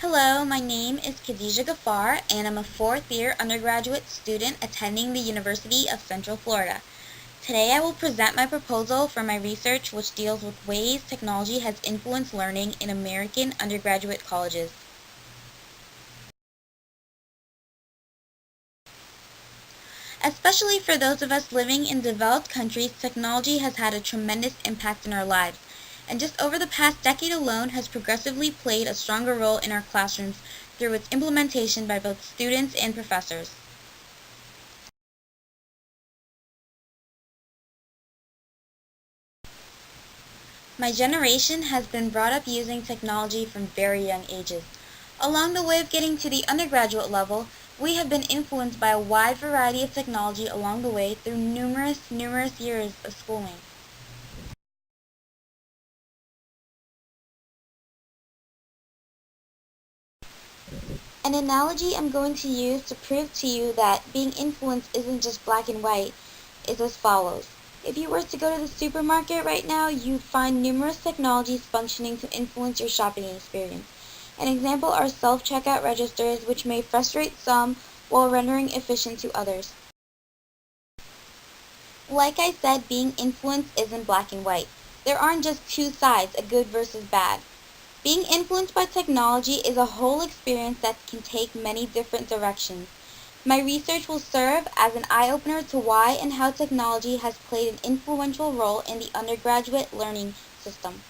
Hello, my name is Khadija Ghaffar, and I'm a fourth-year undergraduate student attending the University of Central Florida. Today I will present my proposal for my research, which deals with ways technology has influenced learning in American undergraduate colleges. Especially for those of us living in developed countries, technology has had a tremendous impact in our lives, and just over the past decade alone has progressively played a stronger role in our classrooms through its implementation by both students and professors. My generation has been brought up using technology from very young ages. Along the way of getting to the undergraduate level, we have been influenced by a wide variety of technology along the way through numerous years of schooling. An analogy I'm going to use to prove to you that being influenced isn't just black and white is as follows. If you were to go to the supermarket right now, you'd find numerous technologies functioning to influence your shopping experience. An example are self-checkout registers, which may frustrate some while rendering efficient to others. Like I said, being influenced isn't black and white. There aren't just two sides, a good versus bad. Being influenced by technology is a whole experience that can take many different directions. My research will serve as an eye-opener to why and how technology has played an influential role in the undergraduate learning system.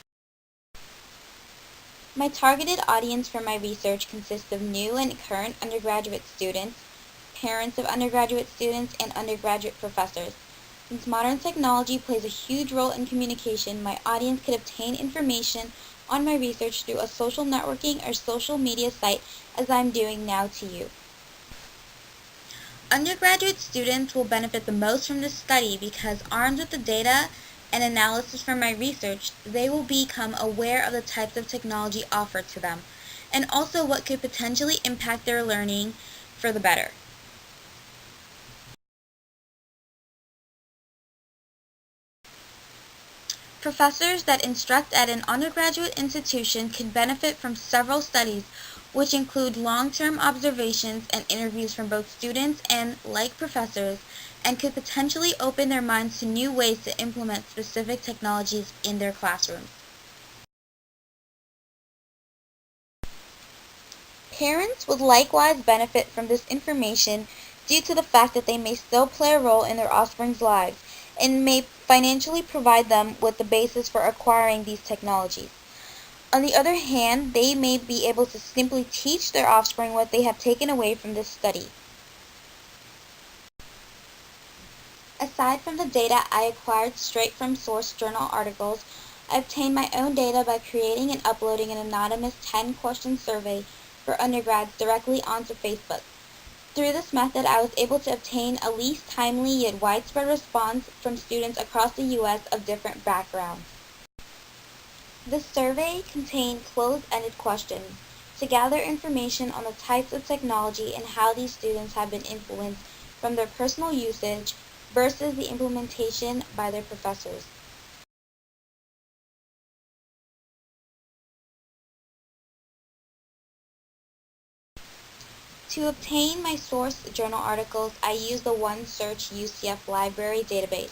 My targeted audience for my research consists of new and current undergraduate students, parents of undergraduate students, and undergraduate professors. Since modern technology plays a huge role in communication, my audience could obtain information on my research through a social networking or social media site as I'm doing now to you. Undergraduate students will benefit the most from this study because armed with the data and analysis from my research, they will become aware of the types of technology offered to them, and also what could potentially impact their learning for the better. Professors that instruct at an undergraduate institution can benefit from several studies, which include long-term observations and interviews from both students and, like professors, and could potentially open their minds to new ways to implement specific technologies in their classrooms. Parents would likewise benefit from this information due to the fact that they may still play a role in their offspring's lives and may financially provide them with the basis for acquiring these technologies. On the other hand, they may be able to simply teach their offspring what they have taken away from this study. Aside from the data I acquired straight from source journal articles, I obtained my own data by creating and uploading an anonymous 10-question survey for undergrads directly onto Facebook. Through this method, I was able to obtain a least timely yet widespread response from students across the U.S. of different backgrounds. The survey contained closed-ended questions to gather information on the types of technology and how these students have been influenced from their personal usage versus the implementation by their professors. To obtain my source journal articles, I used the OneSearch UCF library database.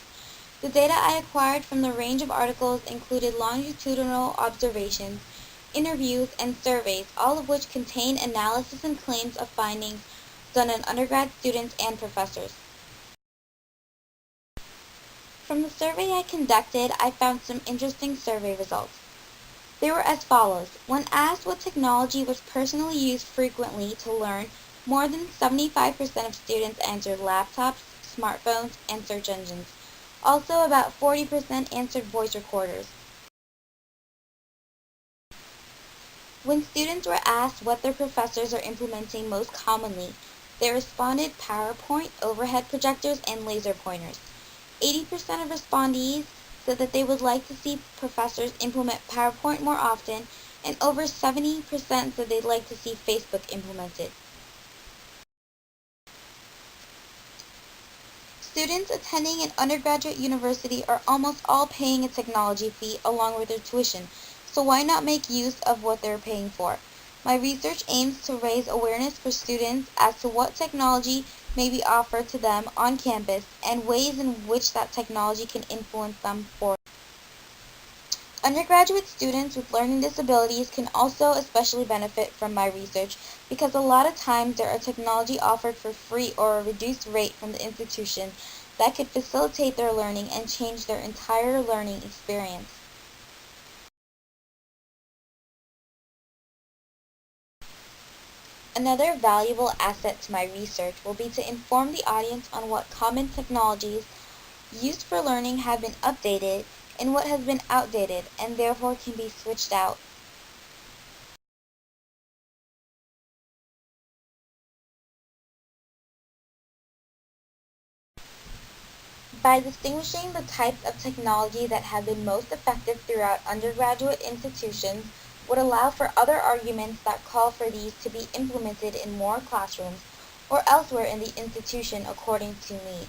The data I acquired from the range of articles included longitudinal observations, interviews, and surveys, all of which contain analysis and claims of findings done on undergrad students and professors. From the survey I conducted, I found some interesting survey results. They were as follows. When asked what technology was personally used frequently to learn, more than 75% of students answered laptops, smartphones, and search engines. Also, about 40% answered voice recorders. When students were asked what their professors are implementing most commonly, they responded PowerPoint, overhead projectors, and laser pointers. 80% of respondees said that they would like to see professors implement PowerPoint more often, and over 70% said they'd like to see Facebook implemented. Students attending an undergraduate university are almost all paying a technology fee along with their tuition, so why not make use of what they're paying for? My research aims to raise awareness for students as to what technology may be offered to them on campus and ways in which that technology can influence them for undergraduate students with learning disabilities can also especially benefit from my research because a lot of times there are technology offered for free or a reduced rate from the institution that could facilitate their learning and change their entire learning experience. Another valuable asset to my research will be to inform the audience on what common technologies used for learning have been updated and what has been outdated and therefore can be switched out. By distinguishing the types of technology that have been most effective throughout undergraduate institutions would allow for other arguments that call for these to be implemented in more classrooms or elsewhere in the institution according to need.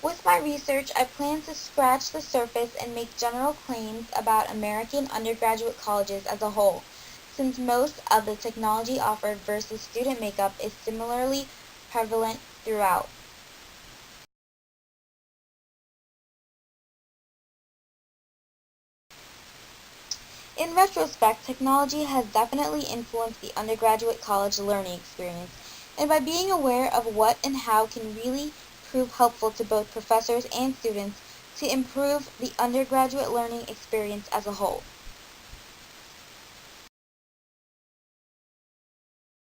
With my research, I plan to scratch the surface and make general claims about American undergraduate colleges as a whole, since most of the technology offered versus student makeup is similarly prevalent throughout. In retrospect, technology has definitely influenced the undergraduate college learning experience, and by being aware of what and how can really prove helpful to both professors and students to improve the undergraduate learning experience as a whole.